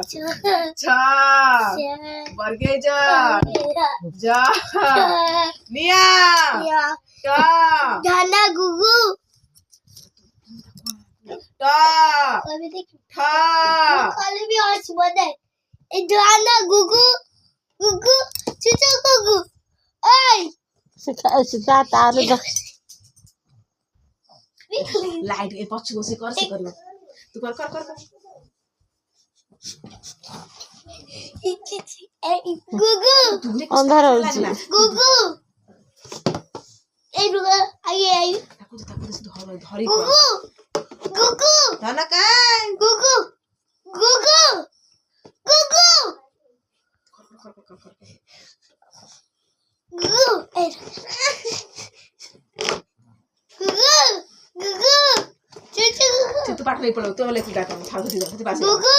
छा वर्गे जा निया का गाना गुगु टा ठा कल भी और बोले ए गाना गुगु गुगु चुचु गुगु ओए सिका तारो लाइट ए पछि बसे कर तू कर गुगु अंधार होची गुगु ए रुगा आई धरी गुगु गुगु धन काय गुगु गुगु गुगु गुगु ए गुगु गुगु चुचु गुगु तू पाठ नहीं पढ़ो तो लेके जाता हूं था गुगु